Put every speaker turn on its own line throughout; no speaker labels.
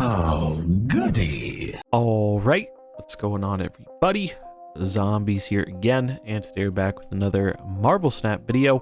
Oh, goody.
All right, what's going on, everybody? The Zombies here again, and today we're back with another Marvel Snap video.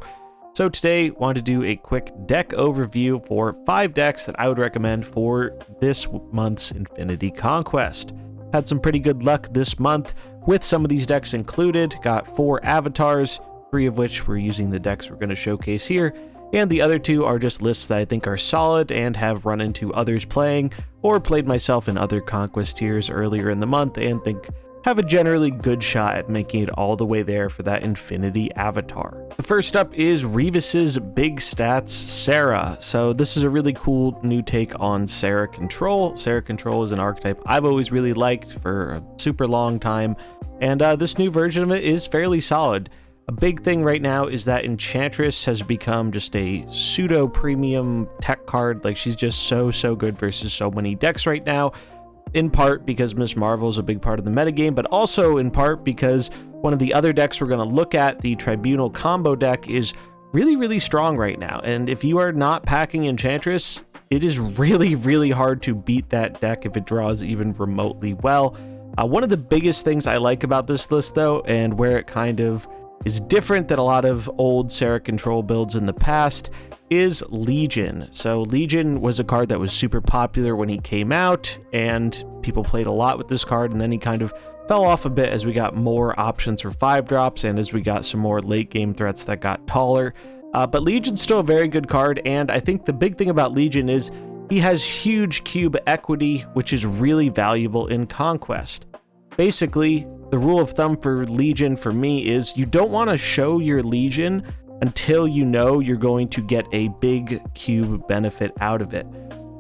So today, wanted to do a quick deck overview for 5 decks that I would recommend for this month's Infinity Conquest. Had some pretty good luck this month with some of these decks included. Got 4 avatars, 3 of which we're using the decks we're going to showcase here, and the other 2 are just lists that I think are solid and have run into others playing, or played myself in other Conquest tiers earlier in the month and think have a generally good shot at making it all the way there for that Infinity avatar. The first up is Revis's Big Stats Sera. So this is a really cool new take on Sera Control. Sera Control is an archetype I've always really liked for a super long time, and this new version of it is fairly solid. A big thing right now is that Enchantress has become just a pseudo premium tech card. Like, she's just so good versus so many decks right now, in part because Miss Marvel is a big part of the metagame, but also in part because one of the other decks we're going to look at, the Tribunal combo deck, is really strong right now. And if you are not packing Enchantress, it is really hard to beat that deck if it draws even remotely well. One of the biggest things I like about this list, though, and where it kind of is different than a lot of old Sera Control builds in the past, is Legion. So Legion was a card that was super popular when he came out, and people played a lot with this card, and then he kind of fell off a bit as we got more options for 5-drops and as we got some more late game threats that got taller. But Legion's still a very good card, and I think the big thing about Legion is he has huge cube equity, which is really valuable in Conquest. Basically, the rule of thumb for Legion for me is you don't want to show your Legion until you know you're going to get a big cube benefit out of it.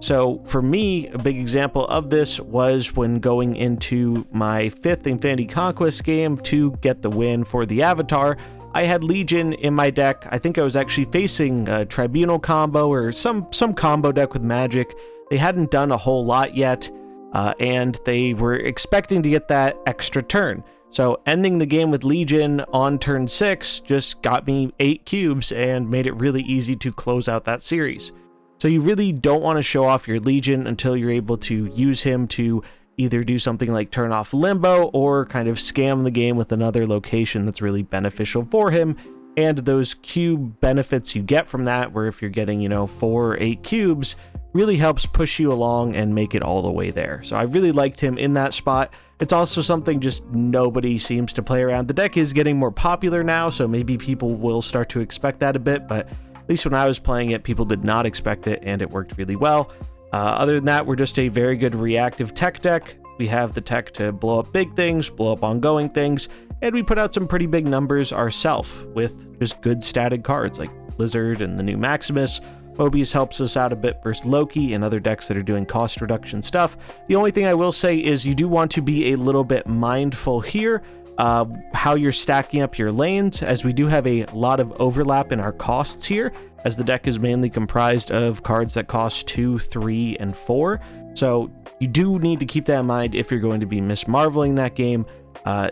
So for me, a big example of this was when going into my 5th Infinity Conquest game to get the win for the Avatar. I had Legion in my deck. I think I was actually facing a Tribunal combo or some combo deck with Magic. They hadn't done a whole lot yet, and they were expecting to get that extra turn. So ending the game with Legion on turn 6 just got me 8 cubes and made it really easy to close out that series. So you really don't want to show off your Legion until you're able to use him to either do something like turn off Limbo or kind of scam the game with another location that's really beneficial for him. And those cube benefits you get from that, where if you're getting, 4 or 8 cubes, really helps push you along and make it all the way there. So I really liked him in that spot. It's also something just nobody seems to play around. The deck is getting more popular now, so maybe people will start to expect that a bit, but at least when I was playing it, people did not expect it, and it worked really well. Other than that, we're just a very good reactive tech deck. We have the tech to blow up big things, blow up ongoing things, and we put out some pretty big numbers ourselves with just good statted cards like Lizard and the new Maximus. Mobius helps us out a bit versus Loki and other decks that are doing cost reduction stuff. The only thing I will say is you do want to be a little bit mindful here how you're stacking up your lanes, as we do have a lot of overlap in our costs here, as the deck is mainly comprised of cards that cost 2, 3, and 4. So you do need to keep that in mind if you're going to be Miss Marveling that game,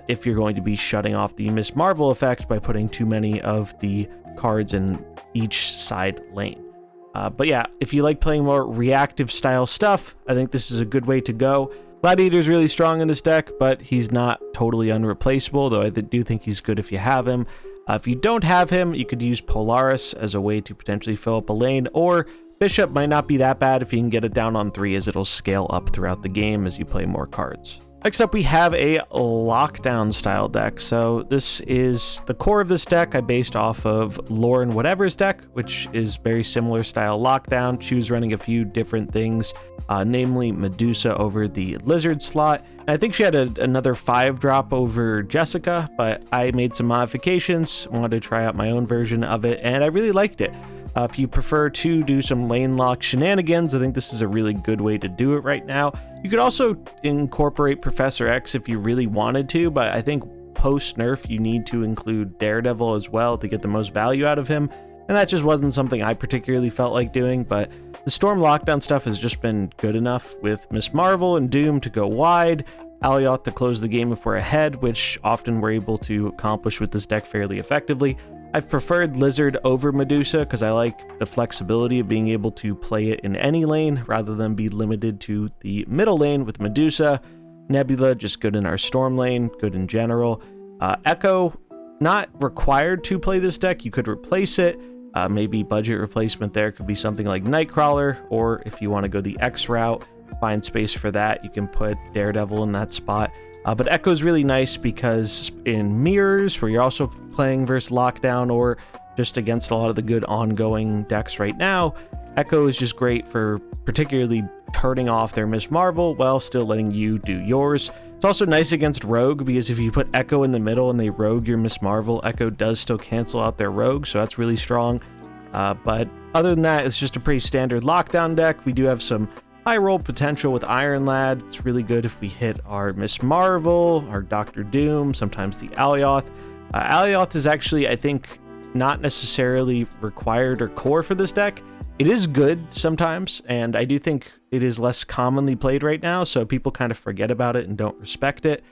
if you're going to be shutting off the Miss Marvel effect by putting too many of the cards in each side lane. But yeah, if you like playing more reactive style stuff, I think this is a good way to go. Gladiator's really strong in this deck, but he's not totally unreplaceable, though I do think he's good if you have him. If you don't have him, you could use Polaris as a way to potentially fill up a lane, or Bishop might not be that bad if you can get it down on 3, as it'll scale up throughout the game as you play more cards. Next up, we have a lockdown style deck. So this is the core of this deck I based off of Lauren Whatever's deck, which is very similar style lockdown. She was running a few different things, namely Medusa over the Lizard slot. And I think she had another 5-drop over Jessica, but I made some modifications, wanted to try out my own version of it, and I really liked it. If you prefer to do some lane lock shenanigans, I think this is a really good way to do it right now. You could also incorporate Professor X if you really wanted to, but I think post-nerf you need to include Daredevil as well to get the most value out of him, and that just wasn't something I particularly felt like doing. But the Storm lockdown stuff has just been good enough with Miss Marvel and Doom to go wide, Alioth to close the game if we're ahead, which often we're able to accomplish with this deck fairly effectively. I've preferred Lizard over Medusa because I like the flexibility of being able to play it in any lane rather than be limited to the middle lane with Medusa. Nebula, just good in our Storm lane, good in general. Echo, not required to play this deck. You could replace it. Maybe budget replacement there could be something like Nightcrawler, or if you want to go the X route, find space for that, you can put Daredevil in that spot. But Echo is really nice because in mirrors, where you're also playing versus Lockdown or just against a lot of the good ongoing decks right now, Echo is just great for particularly turning off their Miss Marvel while still letting you do yours. It's also nice against Rogue because if you put Echo in the middle and they rogue your Miss Marvel, Echo does still cancel out their Rogue, so that's really strong. But other than that, it's just a pretty standard Lockdown deck. We do have some high roll potential with Iron Lad. It's really good if we hit our Miss Marvel, our Doctor Doom, sometimes the Alioth. Alioth is actually, I think, not necessarily required or core for this deck. It is good sometimes, and I do think it is less commonly played right now, so people kind of forget about it and don't respect it.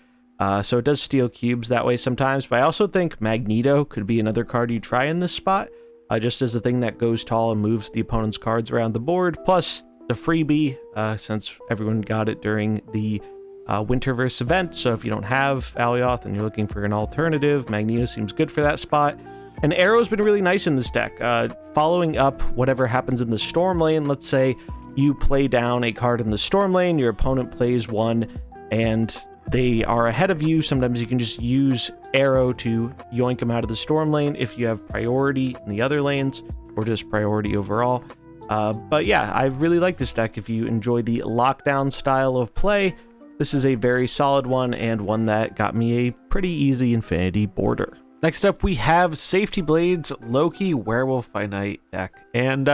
So it does steal cubes that way sometimes, but I also think Magneto could be another card you try in this spot, just as a thing that goes tall and moves the opponent's cards around the board, plus the freebie, since everyone got it during the Winterverse event. So if you don't have Alioth and you're looking for an alternative, Magneto seems good for that spot. And Arrow's been really nice in this deck. Following up whatever happens in the Storm lane, let's say you play down a card in the Storm lane, your opponent plays one, and they are ahead of you. Sometimes you can just use Arrow to yoink them out of the Storm lane if you have priority in the other lanes, or just priority overall. But yeah, I really like this deck. If you enjoy the Lockdown style of play, this is a very solid one, and one that got me a pretty easy Infinity border. Next up, we have Safety Blade's Loki Werewolf by Night deck. And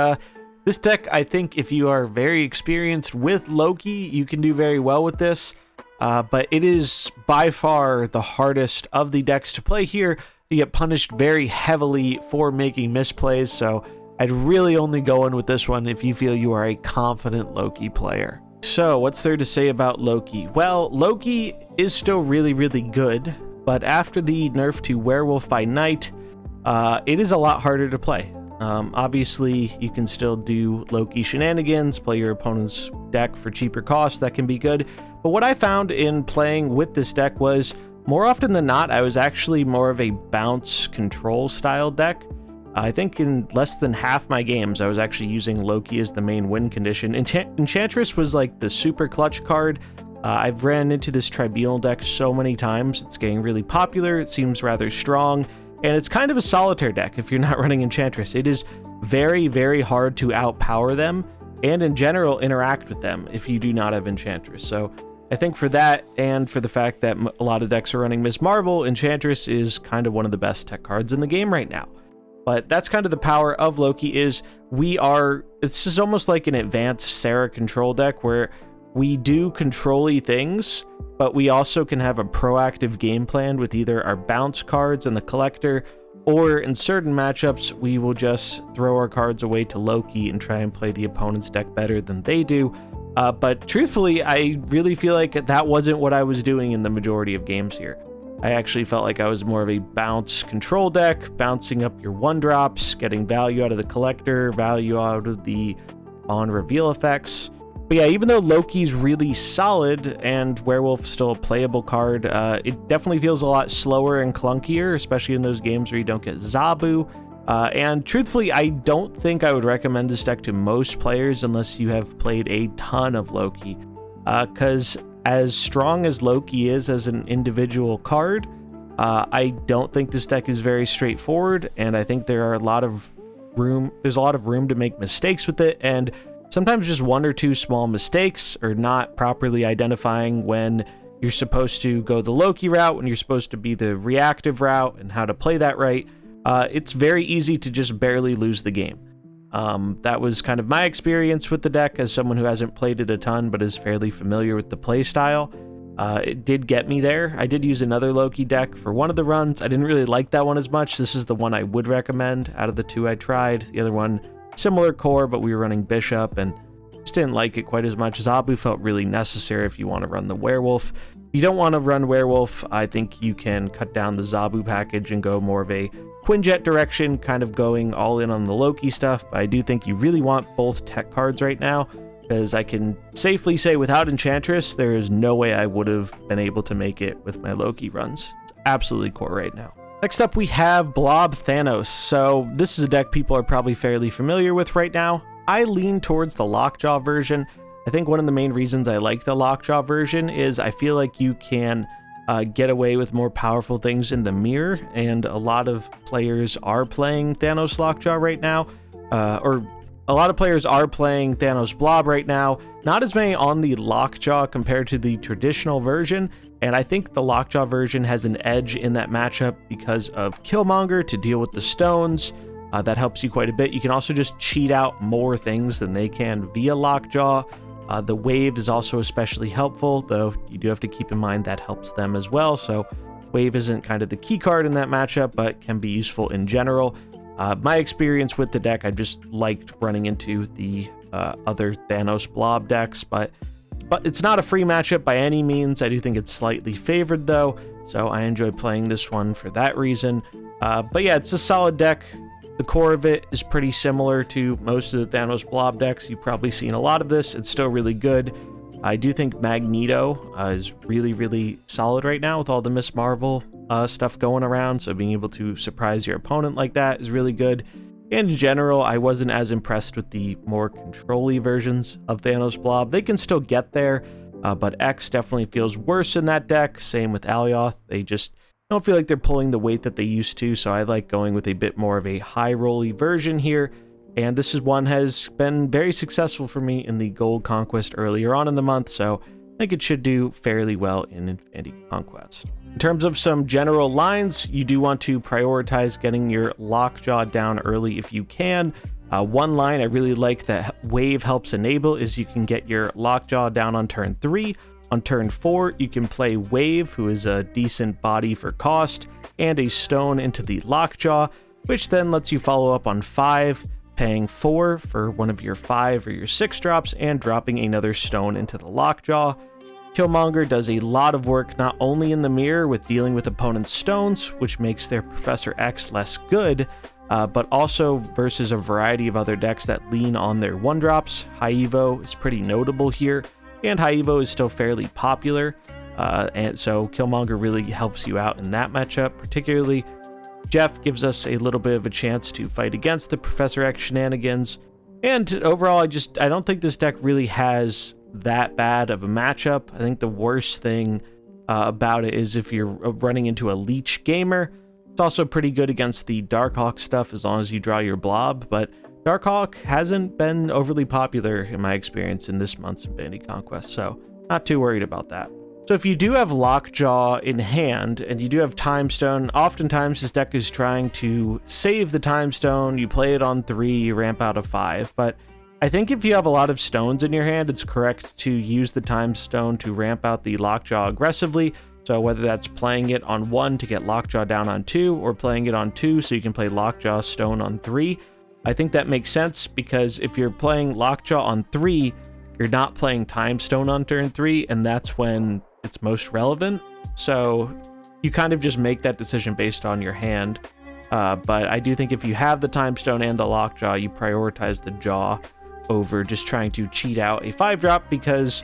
this deck, I think if you are very experienced with Loki, you can do very well with this. But it is by far the hardest of the decks to play here. You get punished very heavily for making misplays, so I'd really only go in with this one if you feel you are a confident Loki player. So what's there to say about Loki? Well, Loki is still really, really good, but after the nerf to Werewolf by Night, it is a lot harder to play. Obviously, you can still do Loki shenanigans, play your opponent's deck for cheaper costs, that can be good. But what I found in playing with this deck was, more often than not, I was actually more of a bounce control style deck. I think in less than half my games, I was actually using Loki as the main win condition. Enchantress was like the super clutch card. I've ran into this Tribunal deck so many times. It's getting really popular. It seems rather strong, and it's kind of a solitaire deck if you're not running Enchantress. It is very, very hard to outpower them, and in general, interact with them if you do not have Enchantress. So I think for that, and for the fact that a lot of decks are running Miss Marvel, Enchantress is kind of one of the best tech cards in the game right now. But that's kind of the power of Loki, is this is almost like an advanced Sera Control deck where we do control-y things, but we also can have a proactive game plan with either our bounce cards and the collector, or in certain matchups, we will just throw our cards away to Loki and try and play the opponent's deck better than they do. But truthfully, I really feel like that wasn't what I was doing in the majority of games here. I actually felt like I was more of a bounce control deck, bouncing up your 1-drops, getting value out of the collector, value out of the on reveal effects. But yeah, even though Loki's really solid and Werewolf's still a playable card, it definitely feels a lot slower and clunkier, especially in those games where you don't get Zabu. And truthfully, I don't think I would recommend this deck to most players unless you have played a ton of Loki. Because as strong as Loki is as an individual card, I don't think this deck is very straightforward, and I think there's a lot of room to make mistakes with it, and sometimes just one or two small mistakes, or not properly identifying when you're supposed to go the Loki route, when you're supposed to be the reactive route, and how to play that right. It's very easy to just barely lose the game. That was kind of my experience with the deck as someone who hasn't played it a ton but is fairly familiar with the play style. It did get me there. I did use another Loki deck for one of the runs. I didn't really like that one as much. This is the one I would recommend out of the two I tried. The other one, similar core, but we were running Bishop, and Just didn't like it quite as much. Zabu felt really necessary if you want to run the werewolf. If you don't want to run werewolf, I think you can cut down the Zabu package and go more of a Quinjet direction, kind of going all in on the Loki stuff. But I do think you really want both tech cards right now, because I can safely say without Enchantress, there is no way I would have been able to make it with my Loki runs. It's absolutely core right now. Next up, we have Blob Thanos. So this is a deck people are probably fairly familiar with right now. I lean towards the Lockjaw version. I think one of the main reasons I like the Lockjaw version is I feel like you can get away with more powerful things in the mirror, and a lot of players are playing Thanos Lockjaw right now, or a lot of players are playing Thanos Blob right now. Not as many on the Lockjaw compared to the traditional version, and I think the Lockjaw version has an edge in that matchup because of Killmonger to deal with the stones. That helps you quite a bit. You can also just cheat out more things than they can via Lockjaw. The Wave is also especially helpful, though you do have to keep in mind that helps them as well. So Wave isn't kind of the key card in that matchup, but can be useful in general. My experience with the deck, I just liked running into the other Thanos Blob decks, but it's not a free matchup by any means. I do think it's slightly favored though, so I enjoy playing this one for that reason. But yeah, it's a solid deck. The core of it is pretty similar to most of the Thanos Blob decks. You've probably seen a lot of this. It's still really good. I do think Magneto is really, really solid right now with all the Miss Marvel stuff going around. So being able to surprise your opponent like that is really good. And in general, I wasn't as impressed with the more control-y versions of Thanos Blob. They can still get there, but X definitely feels worse in that deck. Same with Alioth. They just don't feel like they're pulling the weight that they used to, so I like going with a bit more of a high roll-y version here. And this is one has been very successful for me in the Gold Conquest earlier on in the month, so I think it should do fairly well in Infinity Conquest. In terms of some general lines, you do want to prioritize getting your Lockjaw down early if you can. One line I really like that Wave helps enable is you can get your Lockjaw down on turn 3. On turn 4, you can play Wave, who is a decent body for cost, and a stone into the Lockjaw, which then lets you follow up on 5, paying 4 for one of your 5 or your 6 drops, and dropping another stone into the Lockjaw. Killmonger does a lot of work not only in the mirror with dealing with opponents' stones, which makes their Professor X less good, but also versus a variety of other decks that lean on their 1-drops. High Evo is pretty notable here, and High Evo is still fairly popular, and so Killmonger really helps you out in that matchup. Particularly, Jeff gives us a little bit of a chance to fight against the Professor X shenanigans, and overall, I don't think this deck really has that bad of a matchup. I think the worst thing about it is if you're running into a Leech gamer. It's also pretty good against the Darkhawk stuff as long as you draw your blob, but Darkhawk hasn't been overly popular in my experience in this month's Infinity Conquest, so not too worried about that. So if you do have Lockjaw in hand and you do have Time Stone, oftentimes this deck is trying to save the Time Stone. You play it on 3, you ramp out of 5, but I think if you have a lot of stones in your hand, it's correct to use the Time Stone to ramp out the Lockjaw aggressively. So whether that's playing it on 1 to get Lockjaw down on 2, or playing it on 2 so you can play Lockjaw Stone on 3, I think that makes sense, because if you're playing Lockjaw on 3, you're not playing Time Stone on turn 3, and that's when it's most relevant. So you kind of just make that decision based on your hand. But I do think if you have the Time Stone and the Lockjaw, you prioritize the Jaw over just trying to cheat out a 5-drop, because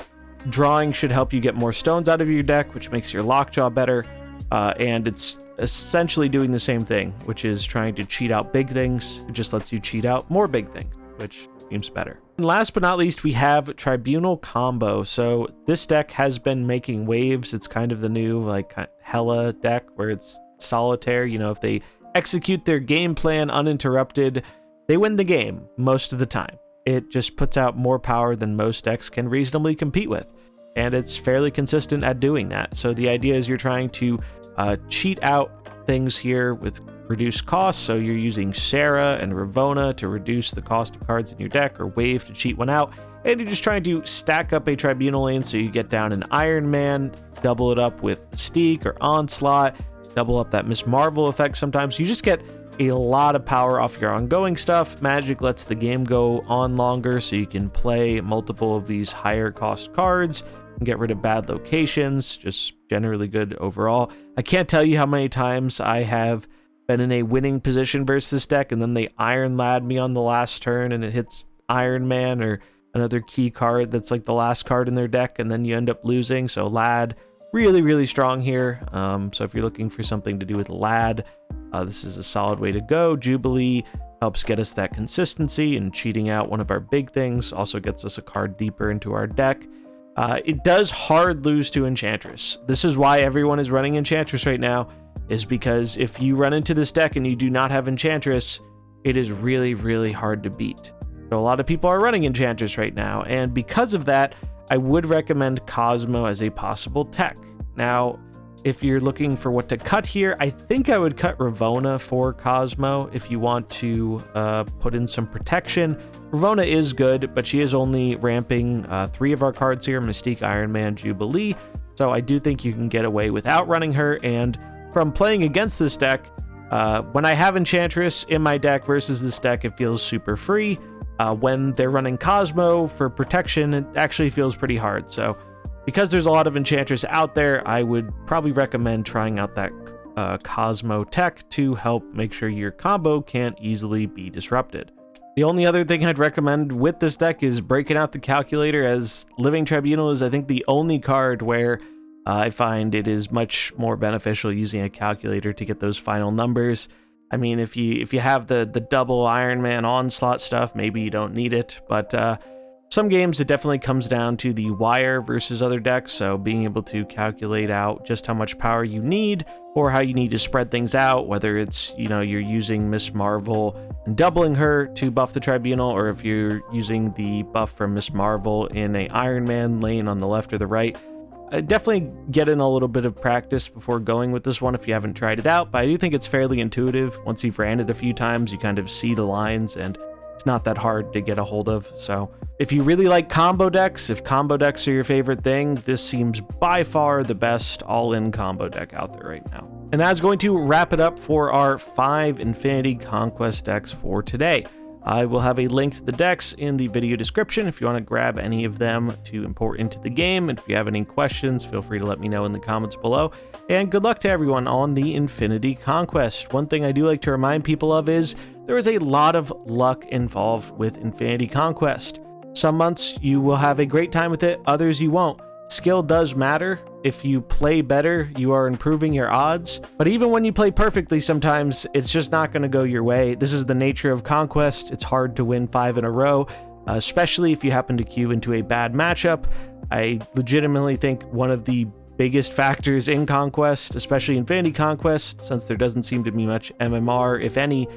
drawing should help you get more stones out of your deck, which makes your Lockjaw better. And it's essentially doing the same thing, which is trying to cheat out big things. It just lets you cheat out more big things, which seems better. And last but not least, we have Tribunal Combo. So this deck has been making waves. It's kind of the new like Hela deck where it's solitaire. You know, if they execute their game plan uninterrupted, they win the game most of the time. It just puts out more power than most decks can reasonably compete with, and it's fairly consistent at doing that. So the idea is you're trying to cheat out things here with reduced costs. So you're using Sera and Ravonna to reduce the cost of cards in your deck, or Wave to cheat one out, and you're just trying to stack up a Tribunal lane so you get down an Iron Man, double it up with Mystique or Onslaught, double up that Miss Marvel effect sometimes. You just get a lot of power off your ongoing stuff. Magic lets the game go on longer, so you can play multiple of these higher cost cards and get rid of bad locations. Just generally good overall. I can't tell you how many times I have been in a winning position versus this deck, and then they Iron Lad me on the last turn, and it hits Iron Man or another key card that's like the last card in their deck, and then you end up losing. So Lad, really, really strong here. So if you're looking for something to do with Lad, this is a solid way to go. Jubilee helps get us that consistency, and cheating out one of our big things also gets us a card deeper into our deck. It does hard lose to Enchantress. This is why everyone is running Enchantress right now, is because if you run into this deck and you do not have Enchantress, it is really, really hard to beat. So a lot of people are running Enchantress right now, and because of that, I would recommend Cosmo as a possible tech. Now, if you're looking for what to cut here, I think I would cut Ravonna for Cosmo if you want to put in some protection. Ravonna is good, but she is only ramping 3 of our cards here, Mystique, Iron Man, Jubilee, so I do think you can get away without running her. And from playing against this deck, when I have Enchantress in my deck versus this deck, it feels super free. When they're running Cosmo for protection, it actually feels pretty hard. So because there's a lot of Enchantress out there, I would probably recommend trying out that Cosmo tech to help make sure your combo can't easily be disrupted. The only other thing I'd recommend with this deck is breaking out the calculator, as Living Tribunal is, I think, the only card where I find it is much more beneficial using a calculator to get those final numbers. I mean, if you have the double Iron Man onslaught stuff, maybe you don't need it, but some games it definitely comes down to the wire versus other decks, so being able to calculate out just how much power you need or how you need to spread things out, whether it's, you know, you're using Miss Marvel and doubling her to buff the Tribunal, or if you're using the buff from Miss Marvel in a Iron Man lane on the left or the right. Definitely get in a little bit of practice before going with this one if you haven't tried it out, but I do think it's fairly intuitive. Once you've ran it a few times, you kind of see the lines, and it's not that hard to get a hold of. So if you really like combo decks, if combo decks are your favorite thing, this seems by far the best all-in combo deck out there right now. And that's going to wrap it up for our 5 Infinity Conquest decks for today. I will have a link to the decks in the video description if you want to grab any of them to import into the game. And if you have any questions, feel free to let me know in the comments below. And good luck to everyone on the Infinity Conquest. One thing I do like to remind people of is there is a lot of luck involved with Infinity Conquest. Some months you will have a great time with it, others you won't. Skill does matter. If you play better, you are improving your odds. But even when you play perfectly, sometimes it's just not going to go your way. This is the nature of Conquest. It's hard to win 5 in a row, especially if you happen to queue into a bad matchup. I legitimately think one of the biggest factors in Conquest, especially Infinity Conquest, since there doesn't seem to be much MMR, if any,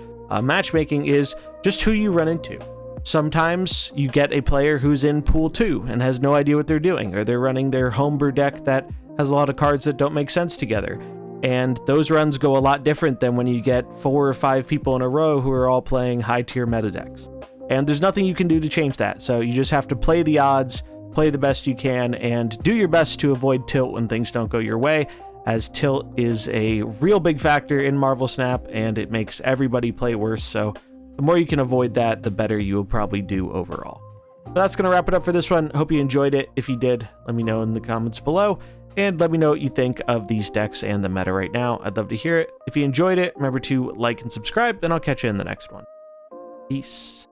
matchmaking, is just who you run into. Sometimes you get a player who's in pool 2 and has no idea what they're doing, or they're running their homebrew deck that has a lot of cards that don't make sense together. And those runs go a lot different than when you get 4 or 5 people in a row who are all playing high tier meta decks. And there's nothing you can do to change that. So you just have to play the odds, play the best you can, and do your best to avoid tilt when things don't go your way, as tilt is a real big factor in Marvel Snap and it makes everybody play worse. So the more you can avoid that, the better you will probably do overall. So that's going to wrap it up for this one. Hope you enjoyed it. If you did, let me know in the comments below, and let me know what you think of these decks and the meta right now. I'd love to hear it. If you enjoyed it, remember to like and subscribe, and I'll catch you in the next one. Peace.